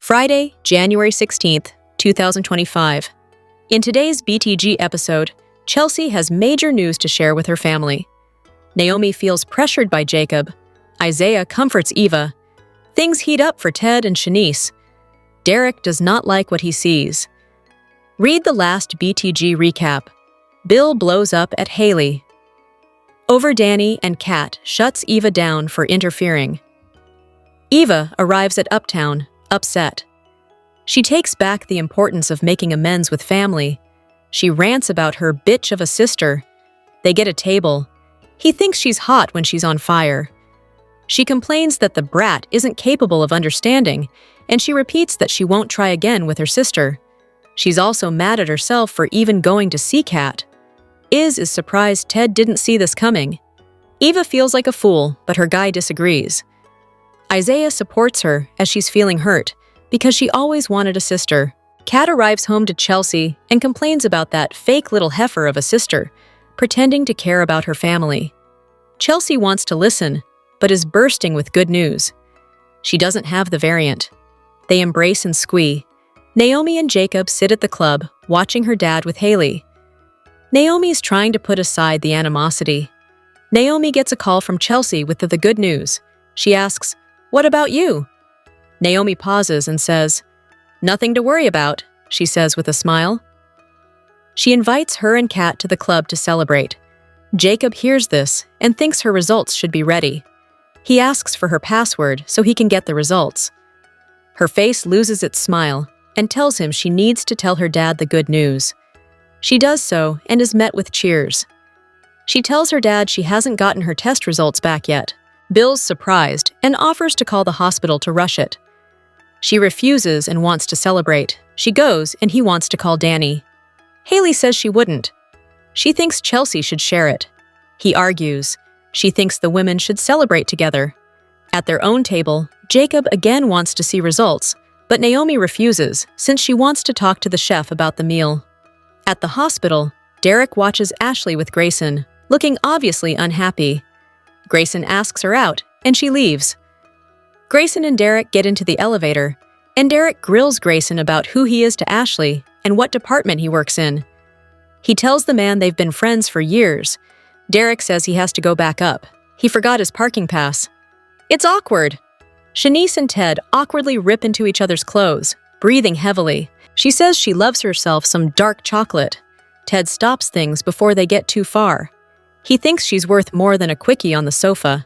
Friday, January 16th, 2025. In today's BTG episode, Chelsea has major news to share with her family. Naomi feels pressured by Jacob. Isaiah comforts Eva. Things heat up for Ted and Shanice. Derek does not like what he sees. Read the last BTG recap. Bill blows up at Haley. Over Danny and Kat shuts Eva down for interfering. Eva arrives at Uptown, upset. She takes back the importance of making amends with family. She rants about her bitch of a sister. They get a table. He thinks she's hot when she's on fire. She complains that the brat isn't capable of understanding, and she repeats that she won't try again with her sister. She's also mad at herself for even going to see Kat. Iz is surprised Ted didn't see this coming. Eva feels like a fool, but her guy disagrees. Isaiah supports her as she's feeling hurt, because she always wanted a sister. Kat arrives home to Chelsea and complains about that fake little heifer of a sister, pretending to care about her family. Chelsea wants to listen, but is bursting with good news. She doesn't have the variant. They embrace and squee. Naomi and Jacob sit at the club, watching her dad with Haley. Naomi is trying to put aside the animosity. Naomi gets a call from Chelsea with the good news. She asks, "What about you?" Naomi pauses and says, "Nothing to worry about," she says with a smile. She invites her and Kat to the club to celebrate. Jacob hears this and thinks her results should be ready. He asks for her password so he can get the results. Her face loses its smile and tells him she needs to tell her dad the good news. She does so and is met with cheers. She tells her dad she hasn't gotten her test results back yet. Bill's surprised and offers to call the hospital to rush it. She refuses and wants to celebrate. She goes and he wants to call Danny. Haley says she wouldn't. She thinks Chelsea should share it. He argues. She thinks the women should celebrate together. At their own table, Jacob again wants to see results, but Naomi refuses since she wants to talk to the chef about the meal. At the hospital, Derek watches Ashley with Grayson, looking obviously unhappy. Grayson asks her out, and she leaves. Grayson and Derek get into the elevator, and Derek grills Grayson about who he is to Ashley and what department he works in. He tells the man they've been friends for years. Derek says he has to go back up. He forgot his parking pass. It's awkward. Shanice and Ted awkwardly rip into each other's clothes, breathing heavily. She says she loves herself some dark chocolate. Ted stops things before they get too far. He thinks she's worth more than a quickie on the sofa.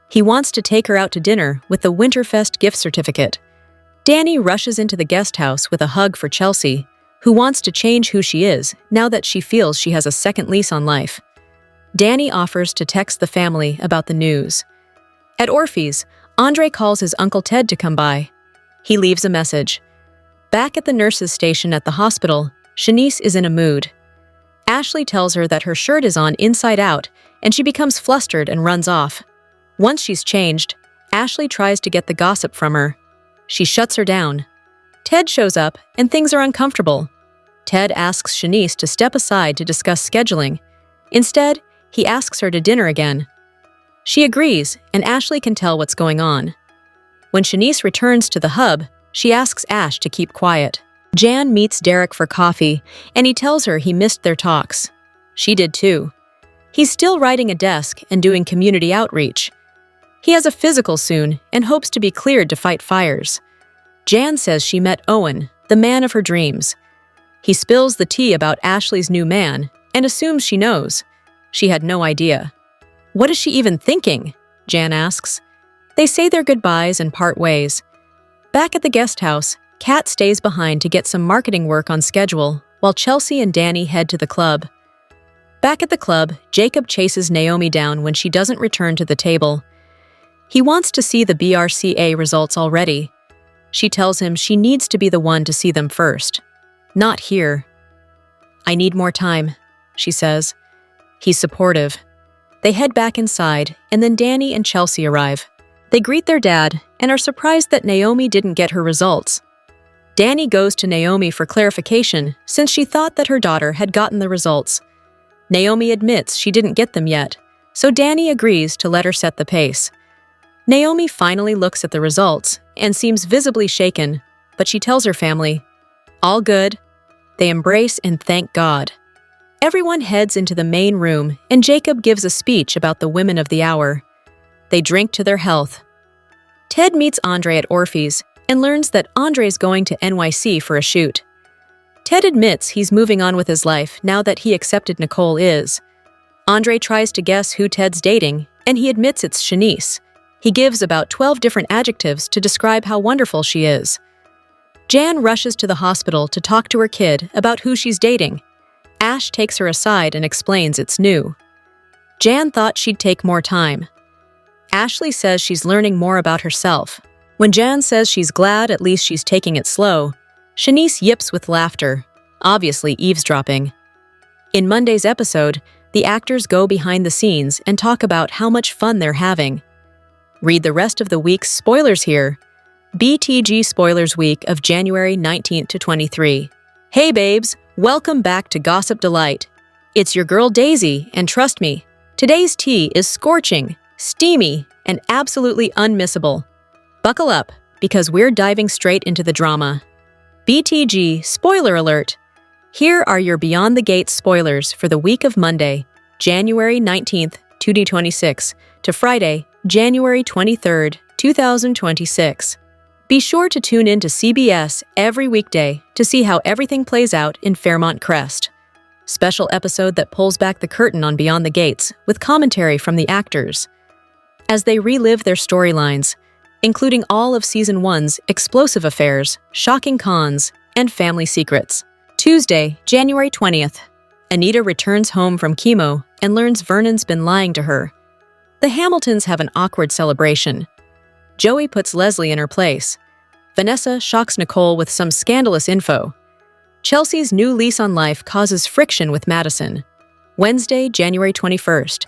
He wants to take her out to dinner with the Winterfest gift certificate. Danny rushes into the guest house with a hug for Chelsea, who wants to change who she is now that she feels she has a second lease on life. Danny offers to text the family about the news. At Orphe's, Andre calls his Uncle Ted to come by. He leaves a message. Back at the nurse's station at the hospital, Shanice is in a mood. Ashley tells her that her shirt is on inside out, and she becomes flustered and runs off. Once she's changed, Ashley tries to get the gossip from her. She shuts her down. Ted shows up, and things are uncomfortable. Ted asks Shanice to step aside to discuss scheduling. Instead, he asks her to dinner again. She agrees, and Ashley can tell what's going on. When Shanice returns to the hub, she asks Ash to keep quiet. Jan meets Derek for coffee, and he tells her he missed their talks. She did too. He's still writing a desk and doing community outreach. He has a physical soon and hopes to be cleared to fight fires. Jan says she met Owen, the man of her dreams. He spills the tea about Ashley's new man and assumes she knows. She had no idea. What is she even thinking? Jan asks. They say their goodbyes and part ways. Back at the guest house, Kat stays behind to get some marketing work on schedule, while Chelsea and Danny head to the club. Back at the club, Jacob chases Naomi down when she doesn't return to the table. He wants to see the BRCA results already. She tells him she needs to be the one to see them first. Not here. I need more time, she says. He's supportive. They head back inside, and then Danny and Chelsea arrive. They greet their dad and are surprised that Naomi didn't get her results. Danny goes to Naomi for clarification since she thought that her daughter had gotten the results. Naomi admits she didn't get them yet, so Danny agrees to let her set the pace. Naomi finally looks at the results and seems visibly shaken. but she tells her family, "All good." They embrace and thank God. Everyone heads into the main room, and Jacob gives a speech about the women of the hour. They drink to their health. Ted meets Andre at Orphe's and learns that Andre's going to NYC for a shoot. Ted admits he's moving on with his life now that he accepted Nicole is. Andre tries to guess who Ted's dating, and he admits it's Shanice. He gives about 12 different adjectives to describe how wonderful she is. Jan rushes to the hospital to talk to her kid about who she's dating. Ash takes her aside and explains it's new. Jan thought she'd take more time. Ashley says she's learning more about herself. When Jan says she's glad at least she's taking it slow, Shanice yips with laughter, obviously eavesdropping. In Monday's episode, the actors go behind the scenes and talk about how much fun they're having. Read the rest of the week's spoilers here. BTG Spoilers Week of January 19th to 23. Hey babes, welcome back to Gossip Delight. It's your girl Daisy, and trust me, today's tea is scorching, steamy, and absolutely unmissable. Buckle up, because we're diving straight into the drama. BTG Spoiler Alert! Here are your Beyond the Gates spoilers for the week of Monday, January 19th, 2026, to Friday, January 23rd, 2026. Be sure to tune in to CBS every weekday to see how everything plays out in Fairmont Crest. Special episode that pulls back the curtain on Beyond the Gates with commentary from the actors. As they relive their storylines, including all of Season 1's explosive affairs, shocking cons, and family secrets. Tuesday, January 20th. Anita returns home from chemo and learns Vernon's been lying to her. The Hamiltons have an awkward celebration. Joey puts Leslie in her place. Vanessa shocks Nicole with some scandalous info. Chelsea's new lease on life causes friction with Madison. Wednesday, January 21st.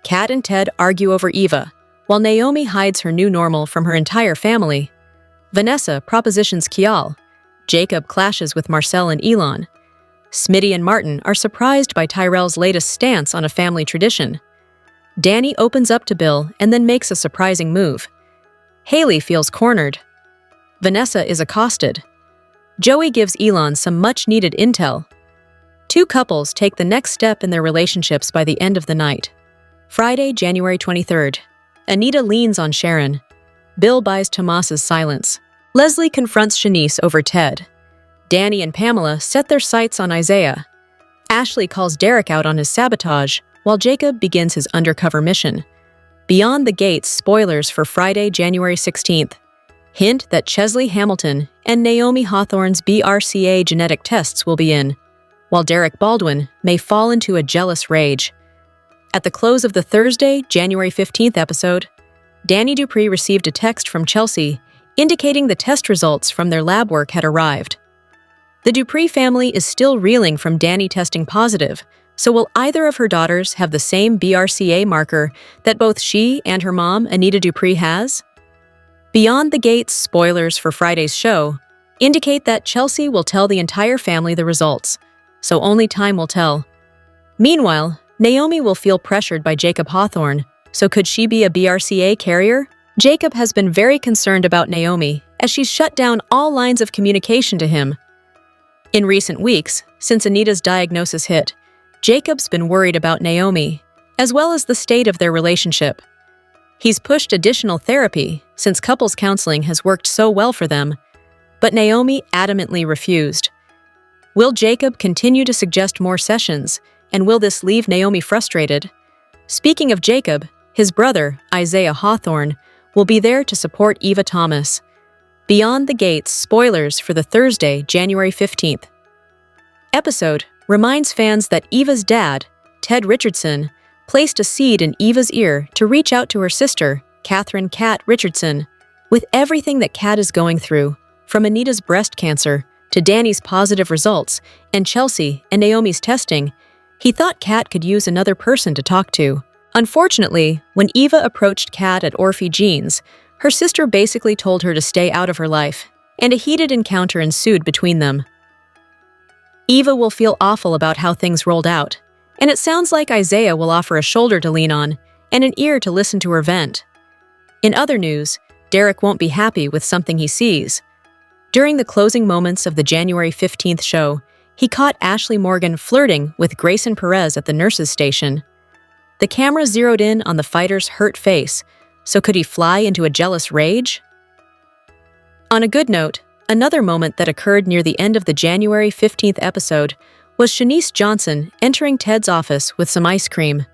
Kat and Ted argue over Eva, while Naomi hides her new normal from her entire family. Vanessa propositions Kial. Jacob clashes with Marcel and Elon. Smitty and Martin are surprised by Tyrell's latest stance on a family tradition. Danny opens up to Bill and then makes a surprising move. Haley feels cornered. Vanessa is accosted. Joey gives Elon some much-needed intel. Two couples take the next step in their relationships by the end of the night. Friday, January 23rd. Anita leans on Sharon. Bill buys Tomas's silence. Leslie confronts Shanice over Ted. Danny and Pamela set their sights on Isaiah. Ashley calls Derek out on his sabotage, while Jacob begins his undercover mission. Beyond the Gates spoilers for Friday, January 16th. Hint that Chesley Hamilton and Naomi Hawthorne's BRCA genetic tests will be in, while Derek Baldwin may fall into a jealous rage. At the close of the Thursday, January 15th episode, Danny Dupree received a text from Chelsea indicating the test results from their lab work had arrived. The Dupree family is still reeling from Danny testing positive, so will either of her daughters have the same BRCA marker that both she and her mom, Anita Dupree, has? Beyond the Gates spoilers for Friday's show indicate that Chelsea will tell the entire family the results, so only time will tell. Meanwhile, Naomi will feel pressured by Jacob Hawthorne, so could she be a BRCA carrier? Jacob has been very concerned about Naomi, as she's shut down all lines of communication to him. In recent weeks, since Anita's diagnosis hit, Jacob's been worried about Naomi, as well as the state of their relationship. He's pushed additional therapy, since couples counseling has worked so well for them, but Naomi adamantly refused. Will Jacob continue to suggest more sessions, and will this leave Naomi frustrated? Speaking of Jacob, his brother, Isaiah Hawthorne, will be there to support Eva Thomas. Beyond the Gates spoilers for the Thursday, January 15th. Episode reminds fans that Eva's dad, Ted Richardson, placed a seed in Eva's ear to reach out to her sister, Catherine "Kat" Richardson. With everything that Kat is going through, from Anita's breast cancer to Danny's positive results and Chelsea and Naomi's testing, he thought Kat could use another person to talk to. Unfortunately, when Eva approached Kat at Orphe Jeans, her sister basically told her to stay out of her life, and a heated encounter ensued between them. Eva will feel awful about how things rolled out, and it sounds like Isaiah will offer a shoulder to lean on and an ear to listen to her vent. In other news, Derek won't be happy with something he sees. During the closing moments of the January 15th show, he caught Ashley Morgan flirting with Grayson Perez at the nurses' station. The camera zeroed in on the fighter's hurt face, so could he fly into a jealous rage? On a good note, another moment that occurred near the end of the January 15th episode was Shanice Johnson entering Ted's office with some ice cream.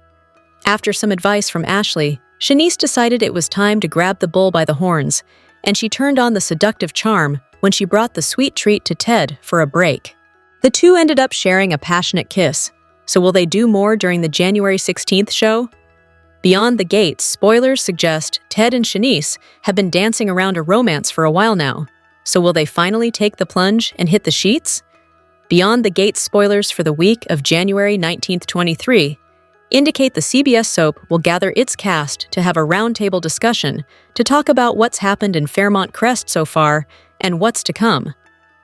After some advice from Ashley, Shanice decided it was time to grab the bull by the horns, and she turned on the seductive charm when she brought the sweet treat to Ted for a break. The two ended up sharing a passionate kiss, so will they do more during the January 16th show? Beyond the Gates, spoilers suggest Ted and Shanice have been dancing around a romance for a while now, so will they finally take the plunge and hit the sheets? Beyond the Gates spoilers for the week of January 19th, 23 indicate the CBS soap will gather its cast to have a roundtable discussion to talk about what's happened in Fairmont Crest so far and what's to come.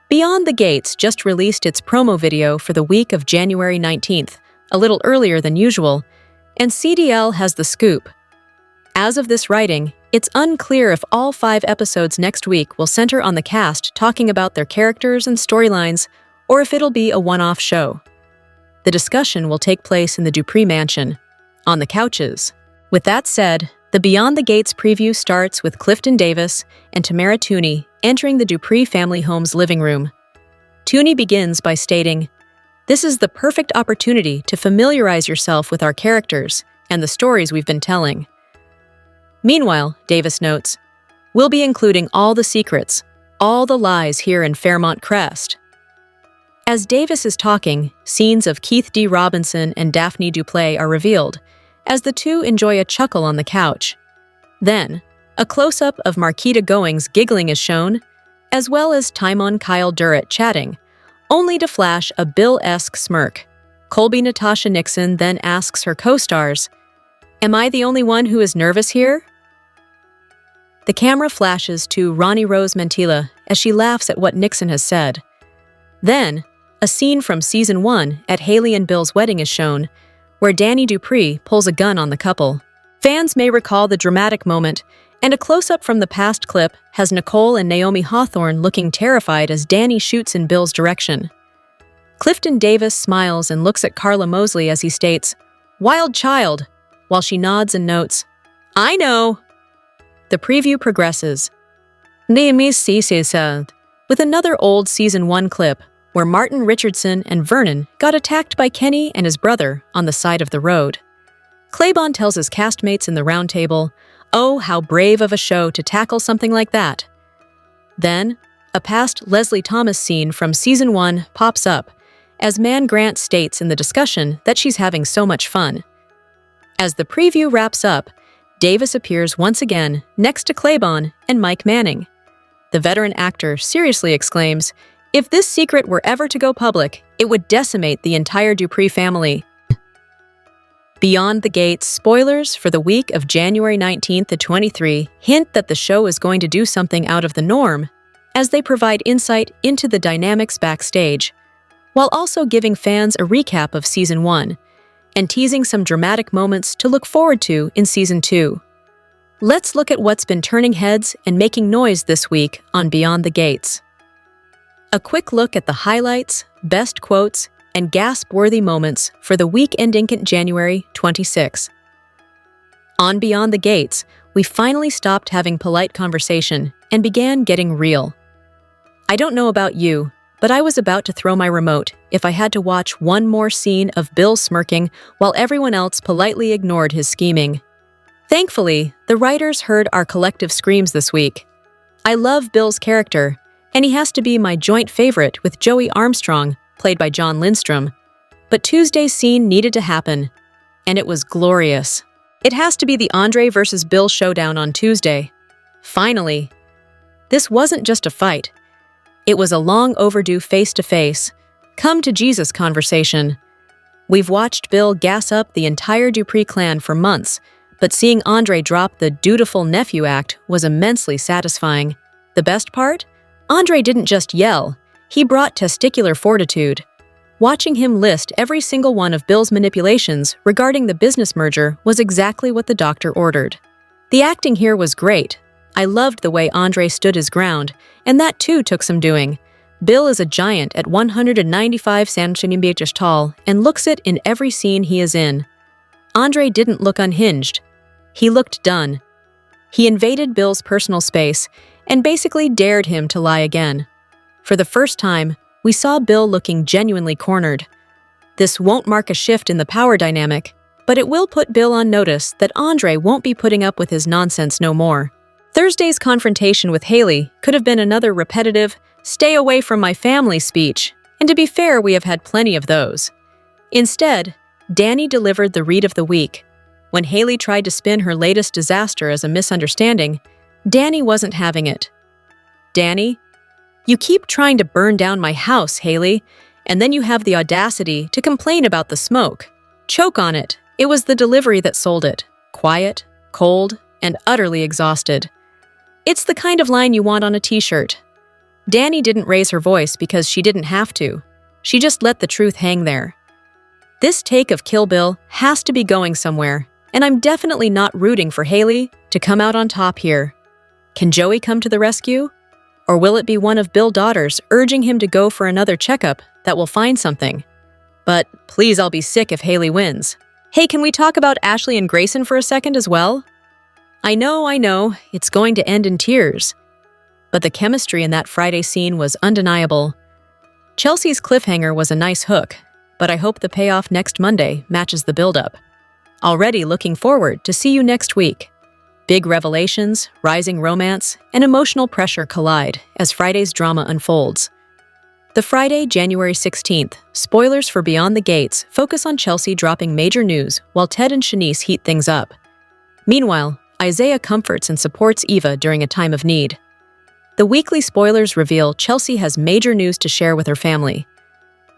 Beyond the Gates just released its promo video for the week of January 19th, a little earlier than usual, and CDL has the scoop. As of this writing, it's unclear if all 5 episodes next week will center on the cast talking about their characters and storylines, or if it'll be a one-off show. The discussion will take place in the Dupree mansion, on the couches. With that said, the Beyond the Gates preview starts with Clifton Davis and Tamara Tooney entering the Dupree family home's living room. Tooney begins by stating, "This is the perfect opportunity to familiarize yourself with our characters and the stories we've been telling." Meanwhile, Davis notes, "We'll be including all the secrets, all the lies here in Fairmont Crest." As Davis is talking, scenes of Keith D. Robinson and Daphne Duplay are revealed, as the two enjoy a chuckle on the couch. Then, a close-up of Marquita Goings giggling is shown, as well as Timon Kyle Durrett chatting, only to flash a Bill-esque smirk. Colby Natasha Nixon then asks her co-stars, "Am I the only one who is nervous here?" The camera flashes to Ronnie Rose Mantilla as she laughs at what Nixon has said. Then, a scene from Season 1 at Haley and Bill's wedding is shown, where Danny Dupree pulls a gun on the couple. Fans may recall the dramatic moment, and a close-up from the past clip has Nicole and Naomi Hawthorne looking terrified as Danny shoots in Bill's direction. Clifton Davis smiles and looks at Carla Mosley as he states, "Wild child," while she nods and notes, "I know." The preview progresses. With another old Season 1 clip, where Martin Richardson and Vernon got attacked by Kenny and his brother on the side of the road. Claiborne tells his castmates in the roundtable, "Oh, how brave of a show to tackle something like that." Then, a past Leslie Thomas scene from Season 1 pops up, as Man Grant states in the discussion that she's having so much fun. As the preview wraps up, Davis appears once again next to Claiborne and Mike Manning. The veteran actor seriously exclaims, "If this secret were ever to go public, it would decimate the entire Dupree family." Beyond the Gates spoilers for the week of January 19th to 23 hint that the show is going to do something out of the norm, as they provide insight into the dynamics backstage, while also giving fans a recap of Season 1 and teasing some dramatic moments to look forward to in Season 2. Let's look at what's been turning heads and making noise this week on Beyond the Gates. A quick look at the highlights, best quotes, and gasp-worthy moments for the week ending January 26. On Beyond the Gates, we finally stopped having polite conversation and began getting real. I don't know about you, but I was about to throw my remote if I had to watch one more scene of Bill smirking while everyone else politely ignored his scheming. Thankfully, the writers heard our collective screams this week. I love Bill's character, and he has to be my joint favorite with Joey Armstrong, played by John Lindstrom. But Tuesday's scene needed to happen, and it was glorious. It has to be the Andre versus Bill showdown on Tuesday. Finally. This wasn't just a fight. It was a long overdue face-to-face, come-to-Jesus conversation. We've watched Bill gas up the entire Dupree clan for months, but seeing Andre drop the dutiful nephew act was immensely satisfying. The best part? Andre didn't just yell, he brought testicular fortitude. Watching him list every single one of Bill's manipulations regarding the business merger was exactly what the doctor ordered. The acting here was great, I loved the way Andre stood his ground, and that too took some doing. Bill is a giant at 195 centimeters tall and looks it in every scene he is in. Andre didn't look unhinged. He looked done. He invaded Bill's personal space and basically dared him to lie again. For the first time, we saw Bill looking genuinely cornered. This won't mark a shift in the power dynamic, but it will put Bill on notice that Andre won't be putting up with his nonsense no more. Thursday's confrontation with Haley could have been another repetitive, "stay away from my family" speech, and to be fair, we have had plenty of those. Instead, Danny delivered the read of the week. When Haley tried to spin her latest disaster as a misunderstanding, Danny wasn't having it. "Danny, you keep trying to burn down my house, Haley, and then you have the audacity to complain about the smoke. Choke on it." It was the delivery that sold it. Quiet, cold, and utterly exhausted. It's the kind of line you want on a t-shirt. Danny didn't raise her voice because she didn't have to. She just let the truth hang there. This take of Kill Bill has to be going somewhere, and I'm definitely not rooting for Haley to come out on top here. Can Joey come to the rescue? Or will it be one of Bill's daughters urging him to go for another checkup that will find something? But please, I'll be sick if Haley wins. Hey, can we talk about Ashley and Grayson for a second as well? I know, it's going to end in tears. But the chemistry in that Friday scene was undeniable. Chelsea's cliffhanger was a nice hook, but I hope the payoff next Monday matches the build-up. Already looking forward to see you next week. Big revelations, rising romance, and emotional pressure collide as Friday's drama unfolds. The Friday, January 16th, spoilers for Beyond the Gates focus on Chelsea dropping major news while Ted and Shanice heat things up. Meanwhile, Isaiah comforts and supports Eva during a time of need. The weekly spoilers reveal Chelsea has major news to share with her family.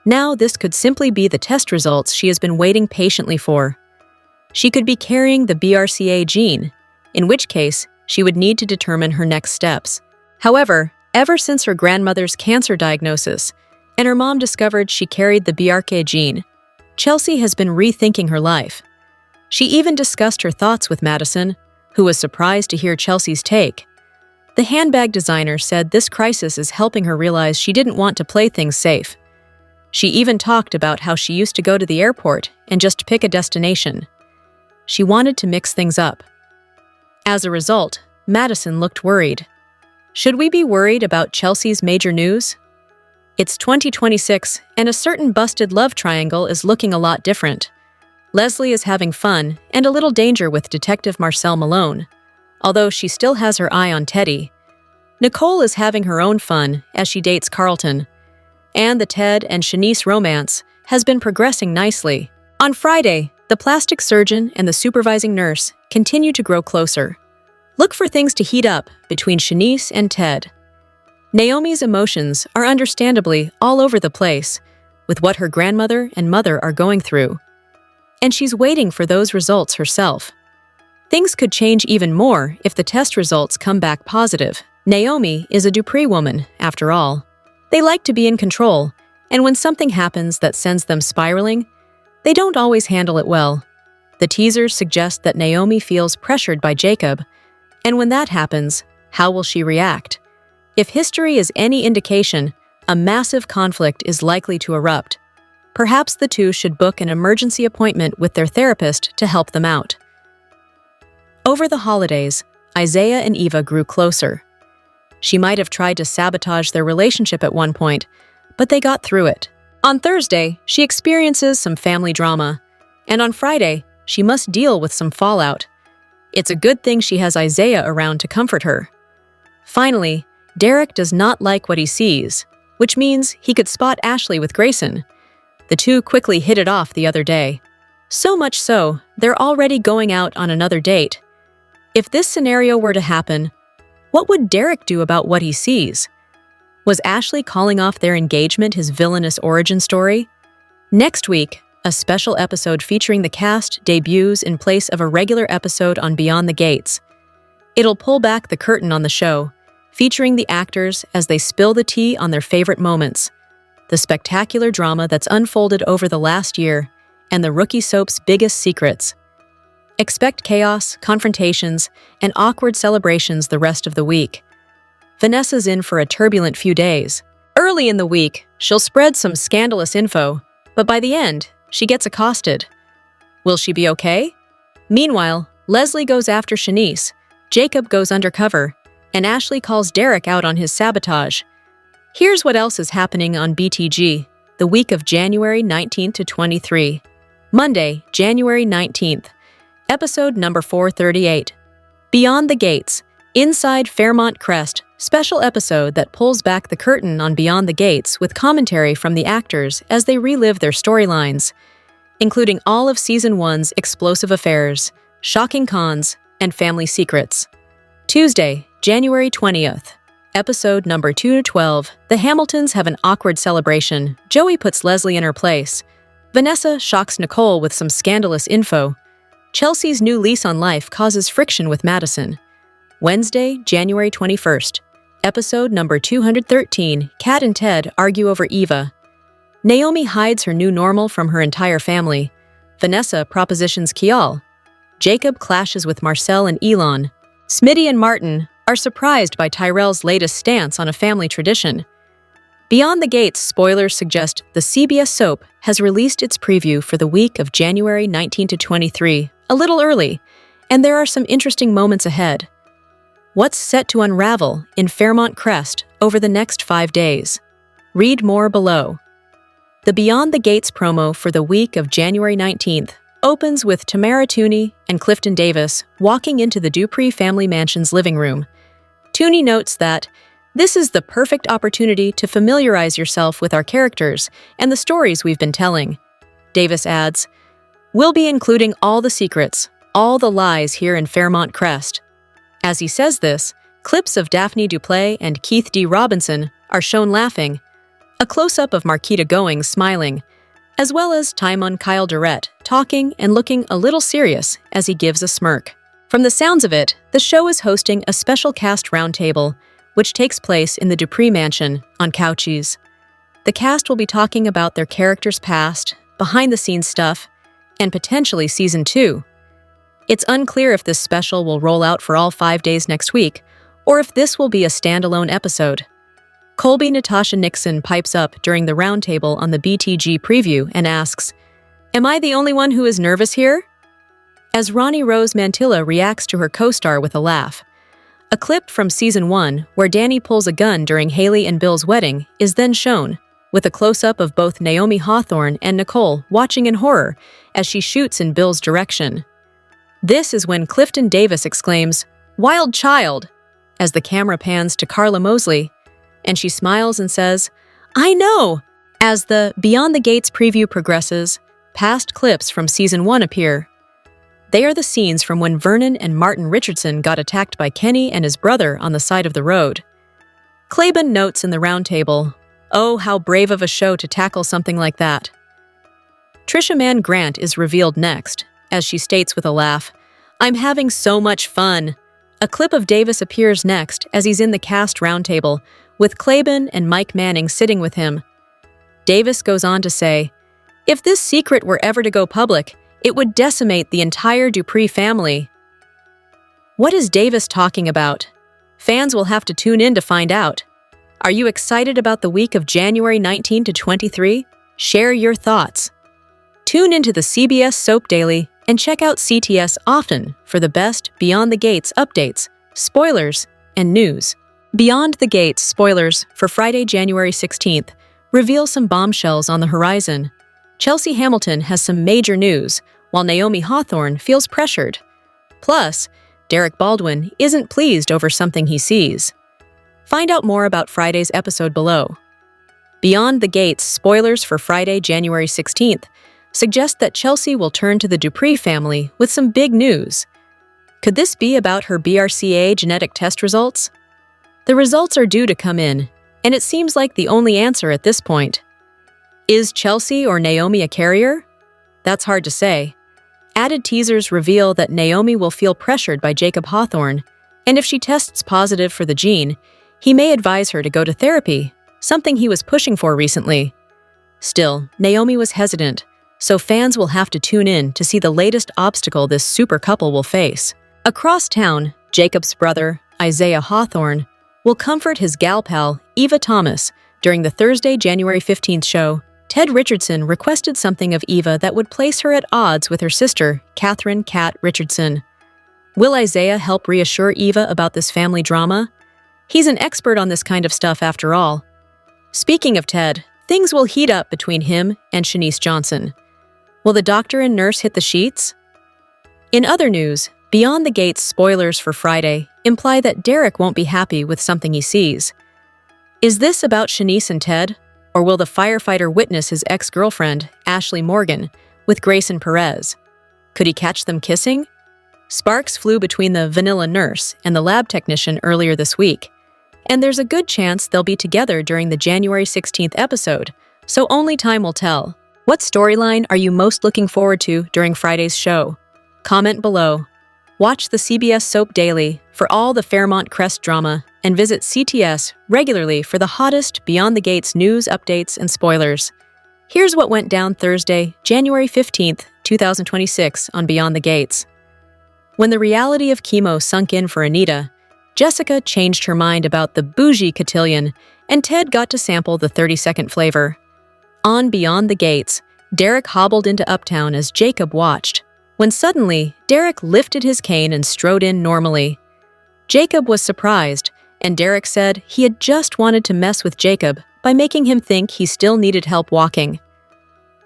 Now this could simply be the test results she has been waiting patiently for. She could be carrying the BRCA gene, in which case she would need to determine her next steps. However, ever since her grandmother's cancer diagnosis and her mom discovered she carried the BRCA gene, Chelsea has been rethinking her life. She even discussed her thoughts with Madison, who was surprised to hear Chelsea's take. The handbag designer said this crisis is helping her realize she didn't want to play things safe. She even talked about how she used to go to the airport and just pick a destination. She wanted to mix things up. As a result, Madison looked worried. Should we be worried about Chelsea's major news? It's 2026, and a certain busted love triangle is looking a lot different. Leslie is having fun and a little danger with Detective Marcel Malone, although she still has her eye on Teddy. Nicole is having her own fun as she dates Carlton, and the Ted and Shanice romance has been progressing nicely. On Friday, the plastic surgeon and the supervising nurse continue to grow closer. Look for things to heat up between Shanice and Ted. Naomi's emotions are understandably all over the place with what her grandmother and mother are going through, and she's waiting for those results herself. Things could change even more if the test results come back positive. Naomi is a Dupree woman, after all. They like to be in control, and when something happens that sends them spiraling, they don't always handle it well. The teasers suggest that Naomi feels pressured by Jacob, and when that happens, how will she react? If history is any indication, a massive conflict is likely to erupt. Perhaps the two should book an emergency appointment with their therapist to help them out. Over the holidays, Isaiah and Eva grew closer. She might have tried to sabotage their relationship at one point, but they got through it. On Thursday, she experiences some family drama, and on Friday, she must deal with some fallout. It's a good thing she has Isaiah around to comfort her. Finally, Derek does not like what he sees, which means he could spot Ashley with Grayson. The two quickly hit it off the other day. So much so, they're already going out on another date. If this scenario were to happen, what would Derek do about what he sees? Was Ashley calling off their engagement his villainous origin story? Next week, a special episode featuring the cast debuts in place of a regular episode on Beyond the Gates. It'll pull back the curtain on the show, featuring the actors as they spill the tea on their favorite moments, the spectacular drama that's unfolded over the last year, and the rookie soap's biggest secrets. Expect chaos, confrontations, and awkward celebrations the rest of the week. Vanessa's in for a turbulent few days. Early in the week, she'll spread some scandalous info, but by the end, she gets accosted. Will she be okay? Meanwhile, Leslie goes after Shanice, Jacob goes undercover, and Ashley calls Derek out on his sabotage. Here's what else is happening on BTG, the week of January 19th to 23. Monday, January 19th. Episode number 438. Beyond the Gates, Inside Fairmont Crest, special episode that pulls back the curtain on Beyond the Gates with commentary from the actors as they relive their storylines, including all of Season 1's explosive affairs, shocking cons, and family secrets. Tuesday, January 20th. Episode number 212. The Hamiltons have an awkward celebration. Joey puts Leslie in her place. Vanessa shocks Nicole with some scandalous info. Chelsea's new lease on life causes friction with Madison. Wednesday, January 21st. Episode number 213. Kat and Ted argue over Eva. Naomi hides her new normal from her entire family. Vanessa propositions Kial. Jacob clashes with Marcel and Elon. Smitty and Martin are surprised by Tyrell's latest stance on a family tradition. Beyond the Gates spoilers suggest the CBS soap has released its preview for the week of January 19 to 23, a little early, and there are some interesting moments ahead. What's set to unravel in Fairmont Crest over the next 5 days? Read more below. The Beyond the Gates promo for the week of January 19th opens with Tamara Tooney and Clifton Davis walking into the Dupree family mansion's living room. Tooney notes that this is the perfect opportunity to familiarize yourself with our characters and the stories we've been telling. Davis adds, "We'll be including all the secrets, all the lies here in Fairmont Crest." As he says this, clips of Daphne Duplay and Keith D. Robinson are shown laughing, a close-up of Marquita Goings smiling, as well as Timon Kyle Durrett talking and looking a little serious as he gives a smirk. From the sounds of it, the show is hosting a special cast roundtable, which takes place in the Dupree mansion on Couchies. The cast will be talking about their characters' past, behind-the-scenes stuff, and potentially Season 2. It's unclear if this special will roll out for all 5 days next week, or if this will be a standalone episode. Colby Natasha Nixon pipes up during the roundtable on the BTG preview and asks, "Am I the only one who is nervous here?" As Ronnie Rose Mantilla reacts to her co-star with a laugh. A clip from Season 1, where Danny pulls a gun during Haley and Bill's wedding, is then shown, with a close-up of both Naomi Hawthorne and Nicole watching in horror as she shoots in Bill's direction. This is when Clifton Davis exclaims, "Wild child!" as the camera pans to Carla Mosley, and she smiles and says, "I know!" As the Beyond the Gates preview progresses, past clips from Season 1 appear. They are the scenes from when Vernon and Martin Richardson got attacked by Kenny and his brother on the side of the road. Claiborne notes in the roundtable, "Oh, how brave of a show to tackle something like that." Trisha Mann Grant is revealed next, as she states with a laugh, "I'm having so much fun." A clip of Davis appears next as he's in the cast roundtable, with Claiborne and Mike Manning sitting with him. Davis goes on to say, "If this secret were ever to go public, it would decimate the entire Dupree family." What is Davis talking about? Fans will have to tune in to find out. Are you excited about the week of January 19 to 23? Share your thoughts. Tune into the CBS Soap Daily and check out CTS often for the best Beyond the Gates updates, spoilers, and news. Beyond the Gates spoilers for Friday, January 16th reveal some bombshells on the horizon. Chelsea Hamilton has some major news, while Naomi Hawthorne feels pressured. Plus, Derek Baldwin isn't pleased over something he sees. Find out more about Friday's episode below. Beyond the Gates spoilers for Friday, January 16th suggest that Chelsea will turn to the Dupree family with some big news. Could this be about her BRCA genetic test results? The results are due to come in, and it seems like the only answer at this point. Is Chelsea or Naomi a carrier? That's hard to say. Added teasers reveal that Naomi will feel pressured by Jacob Hawthorne, and if she tests positive for the gene, he may advise her to go to therapy, something he was pushing for recently. Still, Naomi was hesitant, so fans will have to tune in to see the latest obstacle this super couple will face. Across town, Jacob's brother, Isaiah Hawthorne, will comfort his gal pal, Eva Thomas, during the Thursday, January 15th show. Ted Richardson requested something of Eva that would place her at odds with her sister, Catherine "Cat" Richardson. Will Isaiah help reassure Eva about this family drama? He's an expert on this kind of stuff after all. Speaking of Ted, things will heat up between him and Shanice Johnson. Will the doctor and nurse hit the sheets? In other news, Beyond the Gates spoilers for Friday imply that Derek won't be happy with something he sees. Is this about Shanice and Ted, or will the firefighter witness his ex-girlfriend, Ashley Morgan, with Grayson Perez? Could he catch them kissing? Sparks flew between the vanilla nurse and the lab technician earlier this week, and there's a good chance they'll be together during the January 16th episode, so only time will tell. What storyline are you most looking forward to during Friday's show? Comment below. Watch the CBS Soap Daily for all the Fairmont Crest drama, and visit CTS regularly for the hottest Beyond the Gates news, updates, and spoilers. Here's what went down Thursday, January 15th, 2026 on Beyond the Gates. When the reality of chemo sunk in for Anita, Jessica changed her mind about the bougie cotillion, and Ted got to sample the 30-second flavor. On Beyond the Gates, Derek hobbled into Uptown as Jacob watched, when suddenly, Derek lifted his cane and strode in normally. Jacob was surprised, and Derek said he had just wanted to mess with Jacob by making him think he still needed help walking.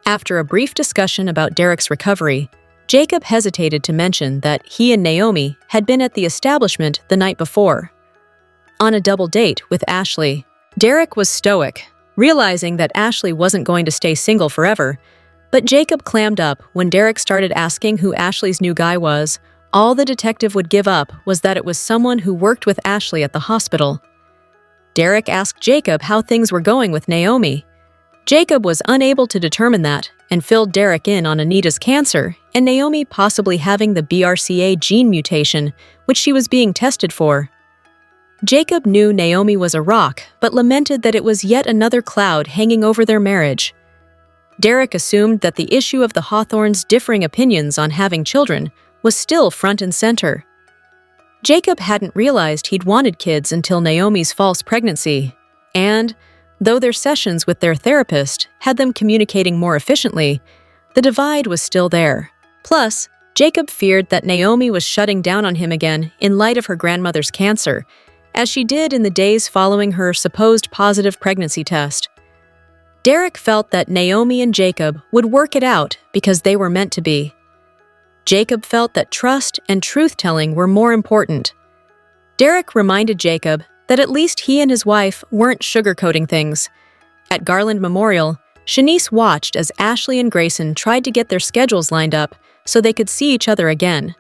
After a brief discussion about Derek's recovery, Jacob hesitated to mention that he and Naomi had been at the establishment the night before. On a double date with Ashley, Derek was stoic, realizing that Ashley wasn't going to stay single forever, but Jacob clammed up when Derek started asking who Ashley's new guy was. All the detective would give up was that it was someone who worked with Ashley at the hospital. Derek asked Jacob how things were going with Naomi. Jacob was unable to determine that and filled Derek in on Anita's cancer and Naomi possibly having the BRCA gene mutation, which she was being tested for. Jacob knew Naomi was a rock, but lamented that it was yet another cloud hanging over their marriage. Derek assumed that the issue of the Hawthornes' differing opinions on having children was still front and center. Jacob hadn't realized he'd wanted kids until Naomi's false pregnancy, and, though their sessions with their therapist had them communicating more efficiently, the divide was still there. Plus, Jacob feared that Naomi was shutting down on him again in light of her grandmother's cancer, as she did in the days following her supposed positive pregnancy test. Derek felt that Naomi and Jacob would work it out because they were meant to be. Jacob felt that trust and truth-telling were more important. Derek reminded Jacob that at least he and his wife weren't sugarcoating things. At Garland Memorial, Shanice watched as Ashley and Grayson tried to get their schedules lined up so they could see each other again.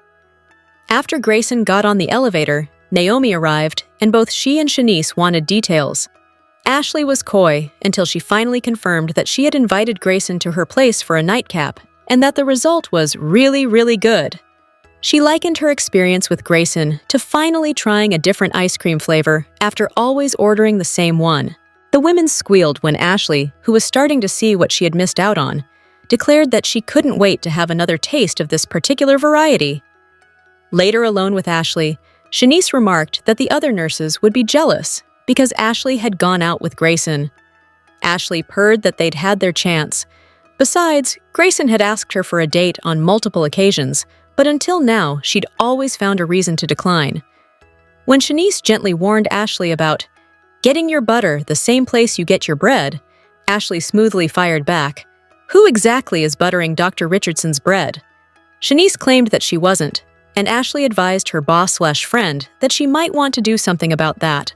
After Grayson got on the elevator, Naomi arrived, and both she and Shanice wanted details. Ashley was coy until she finally confirmed that she had invited Grayson to her place for a nightcap, and that the result was really, really good. She likened her experience with Grayson to finally trying a different ice cream flavor after always ordering the same one. The women squealed when Ashley, who was starting to see what she had missed out on, declared that she couldn't wait to have another taste of this particular variety. Later alone with Ashley, Shanice remarked that the other nurses would be jealous because Ashley had gone out with Grayson. Ashley purred that they'd had their chance. Besides, Grayson had asked her for a date on multiple occasions, but until now, she'd always found a reason to decline. When Shanice gently warned Ashley about getting your butter the same place you get your bread, Ashley smoothly fired back, "Who exactly is buttering Dr. Richardson's bread?" Shanice claimed that she wasn't, and Ashley advised her boss/friend that she might want to do something about that.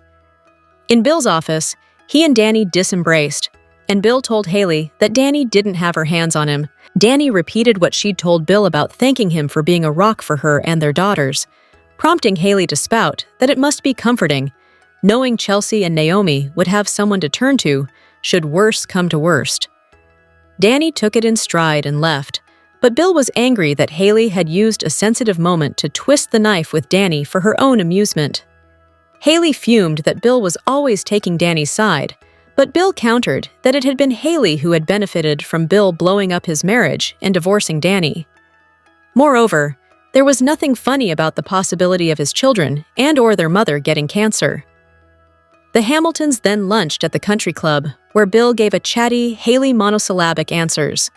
In Bill's office, he and Danny disembraced, and Bill told Haley that Danny didn't have her hands on him. Danny repeated what she'd told Bill about thanking him for being a rock for her and their daughters, prompting Haley to spout that it must be comforting, knowing Chelsea and Naomi would have someone to turn to should worse come to worst. Danny took it in stride and left, but Bill was angry that Haley had used a sensitive moment to twist the knife with Danny for her own amusement. Haley fumed that Bill was always taking Danny's side, But Bill countered that it had been Haley who had benefited from Bill blowing up his marriage and divorcing Danny. Moreover, there was nothing funny about the possibility of his children and/or their mother getting cancer. The Hamiltons then lunched at the country club, where Bill gave a chatty, Haley monosyllabic answers.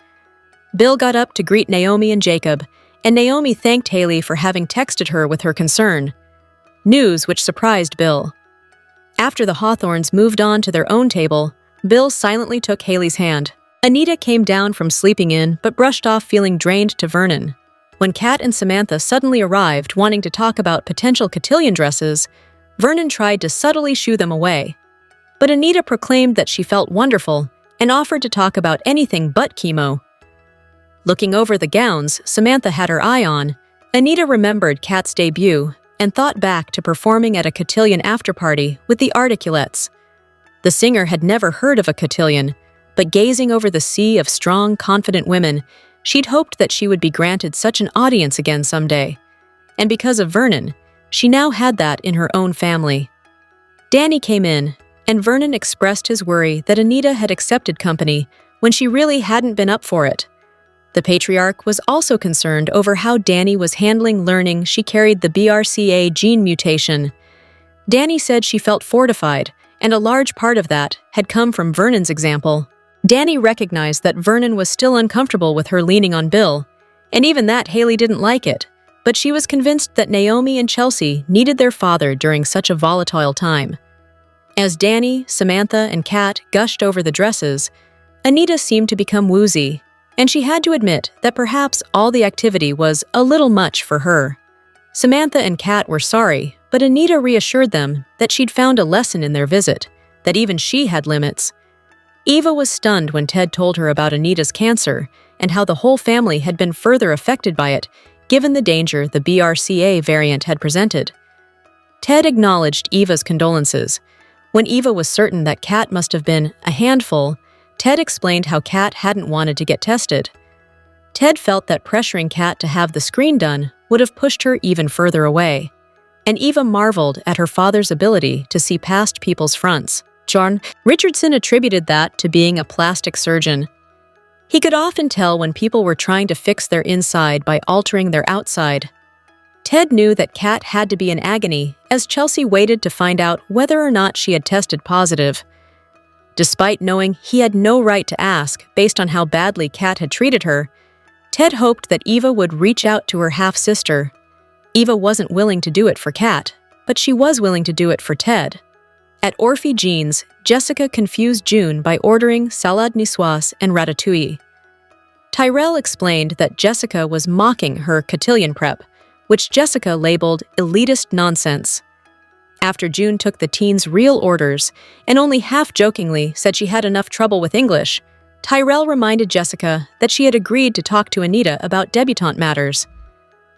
Bill got up to greet Naomi and Jacob, and Naomi thanked Haley for having texted her with her concern, news which surprised Bill. After the Hawthorns moved on to their own table, Bill silently took Haley's hand. Anita came down from sleeping in but brushed off feeling drained to Vernon. When Kat and Samantha suddenly arrived wanting to talk about potential cotillion dresses, Vernon tried to subtly shoo them away. But Anita proclaimed that she felt wonderful and offered to talk about anything but chemo. Looking over the gowns Samantha had her eye on, Anita remembered Kat's debut and thought back to performing at a cotillion after-party with the Articulettes. The singer had never heard of a cotillion, but gazing over the sea of strong, confident women, she'd hoped that she would be granted such an audience again someday. And because of Vernon, she now had that in her own family. Danny came in, and Vernon expressed his worry that Anita had accepted company when she really hadn't been up for it. The patriarch was also concerned over how Danny was handling learning she carried the BRCA gene mutation. Danny said she felt fortified, and a large part of that had come from Vernon's example. Danny recognized that Vernon was still uncomfortable with her leaning on Bill, and even that Haley didn't like it, but she was convinced that Naomi and Chelsea needed their father during such a volatile time. As Danny, Samantha, and Kat gushed over the dresses, Anita seemed to become woozy, and she had to admit that perhaps all the activity was a little much for her. Samantha and Kat were sorry, but Anita reassured them that she'd found a lesson in their visit, that even she had limits. Eva was stunned when Ted told her about Anita's cancer and how the whole family had been further affected by it, given the danger the BRCA variant had presented. Ted acknowledged Eva's condolences. When Eva was certain that Kat must have been a handful, Ted explained how Kat hadn't wanted to get tested. Ted felt that pressuring Kat to have the screen done would have pushed her even further away. And Eva marveled at her father's ability to see past people's fronts. John Richardson attributed that to being a plastic surgeon. He could often tell when people were trying to fix their inside by altering their outside. Ted knew that Kat had to be in agony as Chelsea waited to find out whether or not she had tested positive. Despite knowing he had no right to ask based on how badly Kat had treated her, Ted hoped that Eva would reach out to her half-sister. Eva wasn't willing to do it for Kat, but she was willing to do it for Ted. At Orphe Jeans, Jessica confused June by ordering salade niçoise and ratatouille. Tyrell explained that Jessica was mocking her cotillion prep, which Jessica labeled elitist nonsense. After June took the teens' real orders and only half-jokingly said she had enough trouble with English, Tyrell reminded Jessica that she had agreed to talk to Anita about debutante matters.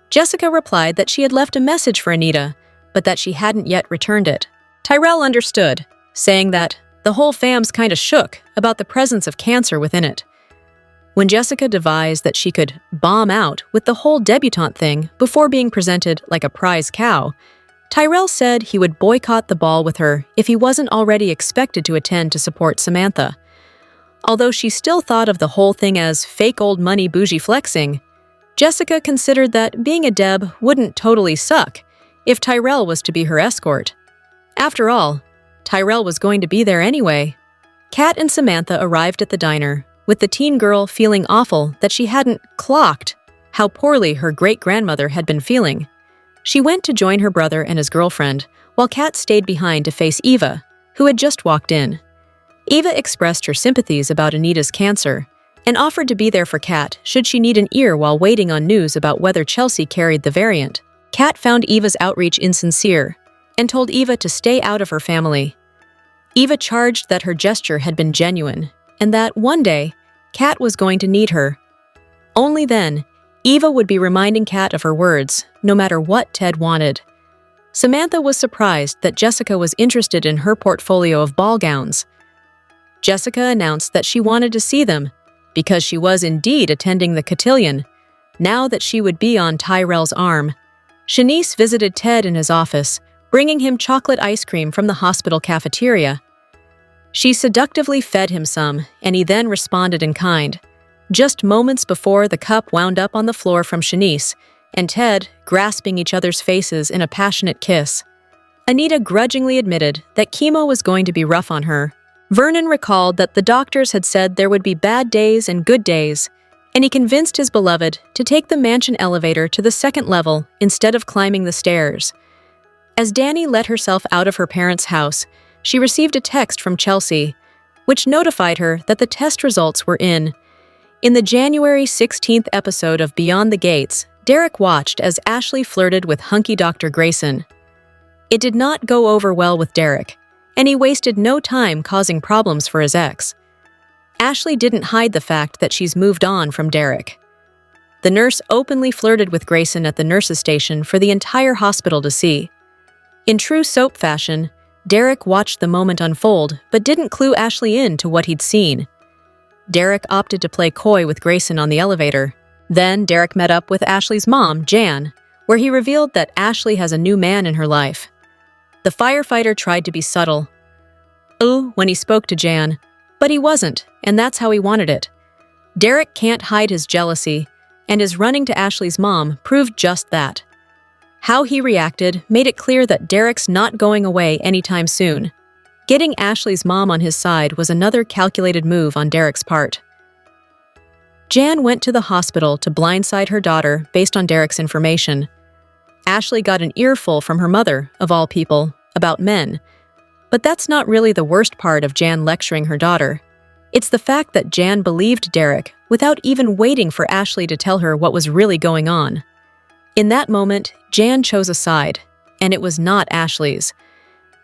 Jessica replied that she had left a message for Anita, but that she hadn't yet returned it. Tyrell understood, saying that the whole fam's kinda shook about the presence of cancer within it. When Jessica devised that she could bomb out with the whole debutante thing before being presented like a prize cow, Tyrell said he would boycott the ball with her if he wasn't already expected to attend to support Samantha. Although she still thought of the whole thing as fake old money bougie flexing, Jessica considered that being a Deb wouldn't totally suck if Tyrell was to be her escort. After all, Tyrell was going to be there anyway. Kat and Samantha arrived at the diner, with the teen girl feeling awful that she hadn't clocked how poorly her great-grandmother had been feeling. She went to join her brother and his girlfriend, while Kat stayed behind to face Eva, who had just walked in. Eva expressed her sympathies about Anita's cancer and offered to be there for Kat should she need an ear while waiting on news about whether Chelsea carried the variant. Kat found Eva's outreach insincere and told Eva to stay out of her family. Eva charged that her gesture had been genuine and that one day, Kat was going to need her. Only then, Eva would be reminding Kat of her words, no matter what Ted wanted. Samantha was surprised that Jessica was interested in her portfolio of ball gowns. Jessica announced that she wanted to see them, because she was indeed attending the cotillion, now that she would be on Tyrell's arm. Shanice visited Ted in his office, bringing him chocolate ice cream from the hospital cafeteria. She seductively fed him some, and he then responded in kind. Just moments before, the cup wound up on the floor from Shanice and Ted grasping each other's faces in a passionate kiss. Anita grudgingly admitted that chemo was going to be rough on her. Vernon recalled that the doctors had said there would be bad days and good days, and he convinced his beloved to take the mansion elevator to the second level instead of climbing the stairs. As Danny let herself out of her parents' house, she received a text from Chelsea, which notified her that the test results were in. In the January 16th episode of Beyond the Gates, Derek watched as Ashley flirted with hunky Dr. Grayson. It did not go over well with Derek, and he wasted no time causing problems for his ex. Ashley didn't hide the fact that she's moved on from Derek. The nurse openly flirted with Grayson at the nurse's station for the entire hospital to see. In true soap fashion, Derek watched the moment unfold but didn't clue Ashley in to what he'd seen. Derek opted to play coy with Grayson on the elevator. Then Derek met up with Ashley's mom, Jan, where he revealed that Ashley has a new man in her life. The firefighter tried to be subtle. When he spoke to Jan, but he wasn't, and that's how he wanted it. Derek can't hide his jealousy, and his running to Ashley's mom proved just that. How he reacted made it clear that Derek's not going away anytime soon. Getting Ashley's mom on his side was another calculated move on Derek's part. Jan went to the hospital to blindside her daughter based on Derek's information. Ashley got an earful from her mother, of all people, about men. But that's not really the worst part of Jan lecturing her daughter. It's the fact that Jan believed Derek without even waiting for Ashley to tell her what was really going on. In that moment, Jan chose a side, and it was not Ashley's.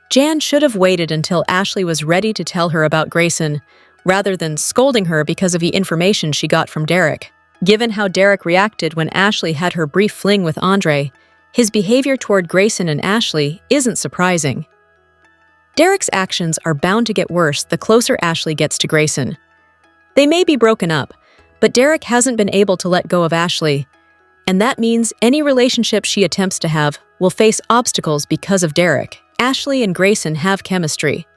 Jan should have waited until Ashley was ready to tell her about Grayson, rather than scolding her because of the information she got from Derek. Given how Derek reacted when Ashley had her brief fling with Andre, his behavior toward Grayson and Ashley isn't surprising. Derek's actions are bound to get worse the closer Ashley gets to Grayson. They may be broken up, but Derek hasn't been able to let go of Ashley, and that means any relationship she attempts to have will face obstacles because of Derek. Ashley and Grayson have chemistry.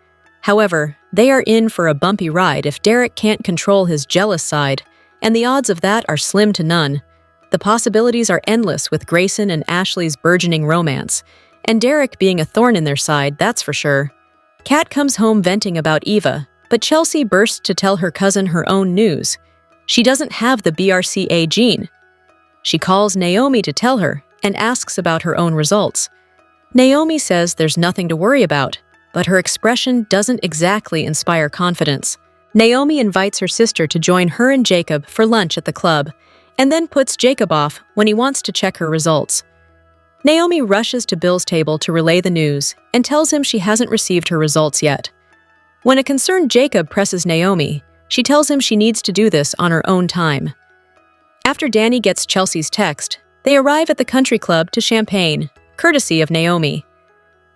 However, they are in for a bumpy ride if Derek can't control his jealous side, and the odds of that are slim to none. The possibilities are endless with Grayson and Ashley's burgeoning romance, and Derek being a thorn in their side, that's for sure. Kat comes home venting about Eva, but Chelsea bursts to tell her cousin her own news. She doesn't have the BRCA gene. She calls Naomi to tell her and asks about her own results. Naomi says there's nothing to worry about, but her expression doesn't exactly inspire confidence. Naomi invites her sister to join her and Jacob for lunch at the club, and then puts Jacob off when he wants to check her results. Naomi rushes to Bill's table to relay the news and tells him she hasn't received her results yet. When a concerned Jacob presses Naomi, she tells him she needs to do this on her own time. After Danny gets Chelsea's text, they arrive at the country club to champagne, courtesy of Naomi.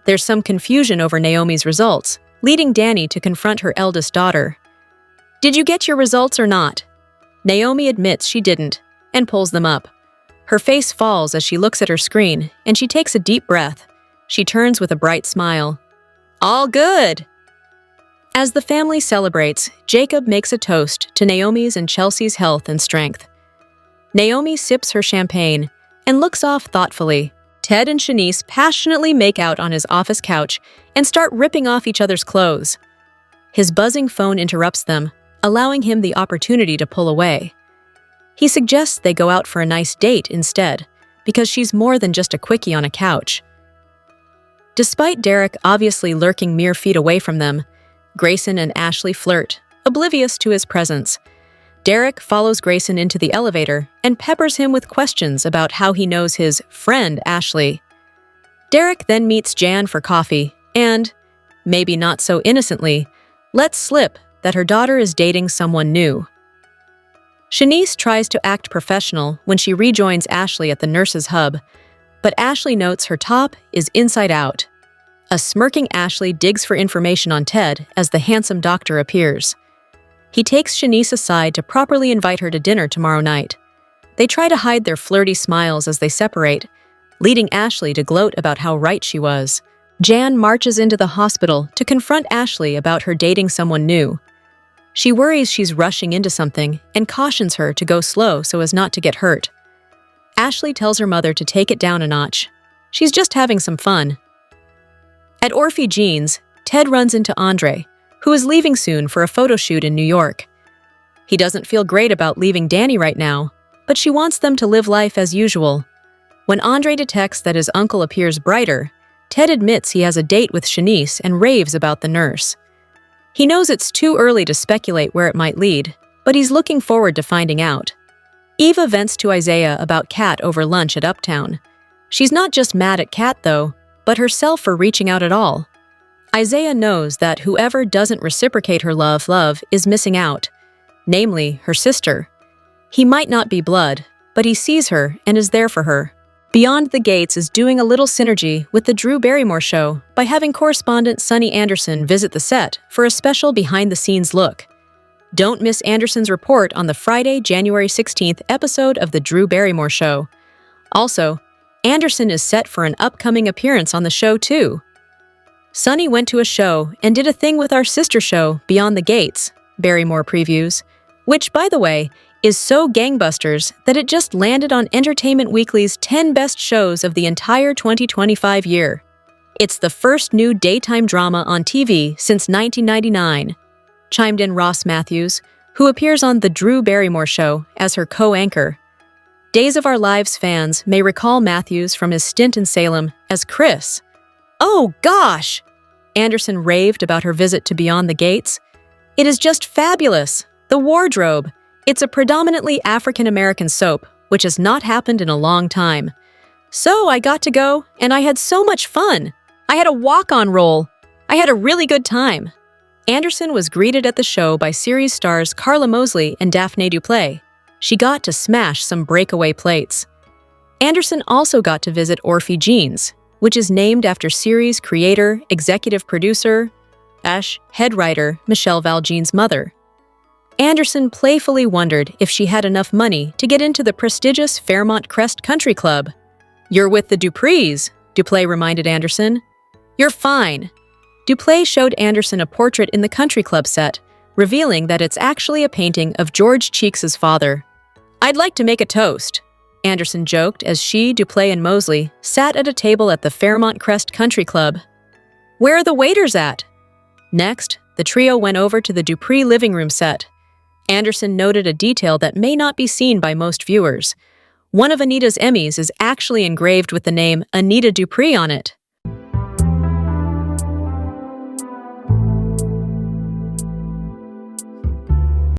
There's some confusion over Naomi's results, leading Danny to confront her eldest daughter. "Did you get your results or not?" Naomi admits she didn't, and pulls them up. Her face falls as she looks at her screen, and she takes a deep breath. She turns with a bright smile. "All good!" As the family celebrates, Jacob makes a toast to Naomi's and Chelsea's health and strength. Naomi sips her champagne and looks off thoughtfully. Ted and Shanice passionately make out on his office couch and start ripping off each other's clothes. His buzzing phone interrupts them, allowing him the opportunity to pull away. He suggests they go out for a nice date instead, because she's more than just a quickie on a couch. Despite Derek obviously lurking mere feet away from them, Grayson and Ashley flirt, oblivious to his presence. Derek follows Grayson into the elevator and peppers him with questions about how he knows his friend Ashley. Derek then meets Jan for coffee and, maybe not so innocently, lets slip that her daughter is dating someone new. Shanice tries to act professional when she rejoins Ashley at the nurse's hub, but Ashley notes her top is inside out. A smirking Ashley digs for information on Ted as the handsome doctor appears. He takes Shanice aside to properly invite her to dinner tomorrow night. They try to hide their flirty smiles as they separate, leading Ashley to gloat about how right she was. Jan marches into the hospital to confront Ashley about her dating someone new. She worries she's rushing into something and cautions her to go slow so as not to get hurt. Ashley tells her mother to take it down a notch. She's just having some fun. At Orphe Jeans, Ted runs into Andre, who is leaving soon for a photo shoot in New York. He doesn't feel great about leaving Danny right now, but she wants them to live life as usual. When Andre detects that his uncle appears brighter, Ted admits he has a date with Shanice and raves about the nurse. He knows it's too early to speculate where it might lead, but he's looking forward to finding out. Eva vents to Isaiah about Kat over lunch at Uptown. She's not just mad at Kat, though, but herself for reaching out at all. Isaiah knows that whoever doesn't reciprocate her love is missing out, namely her sister. He might not be blood, but he sees her and is there for her. Beyond the Gates is doing a little synergy with the Drew Barrymore show by having correspondent Sunny Anderson visit the set for a special behind-the-scenes look. Don't miss Anderson's report on the Friday, January 16th episode of the Drew Barrymore show. Also, Anderson is set for an upcoming appearance on the show too. Sunny went to a show and did a thing with our sister show, Beyond the Gates, Barrymore previews, which, by the way, is so gangbusters that it just landed on Entertainment Weekly's 10 best shows of the entire 2025 year. It's the first new daytime drama on TV since 1999, chimed in Ross Matthews, who appears on The Drew Barrymore Show as her co-anchor. Days of Our Lives fans may recall Matthews from his stint in Salem as Chris. Oh gosh! Anderson raved about her visit to Beyond the Gates. It is just fabulous. The wardrobe. It's a predominantly African-American soap, which has not happened in a long time. So I got to go, and I had so much fun. I had a walk-on role. I had a really good time. Anderson was greeted at the show by series stars Carla Mosley and Daphne Duplay. She got to smash some breakaway plates. Anderson also got to visit Orphe Jeans, which is named after series creator, executive producer, head writer Michelle Val Jean's mother. Anderson playfully wondered if she had enough money to get into the prestigious Fairmont Crest Country Club. "You're with the Duprees," Duplay reminded Anderson. "You're fine." Duplay showed Anderson a portrait in the country club set, revealing that it's actually a painting of George Cheeks' father. "I'd like to make a toast," Anderson joked as she, Duplay, and Mosley sat at a table at the Fairmont Crest Country Club. "Where are the waiters at?" Next, the trio went over to the Dupree living room set. Anderson noted a detail that may not be seen by most viewers. One of Anita's Emmys is actually engraved with the name Anita Dupree on it.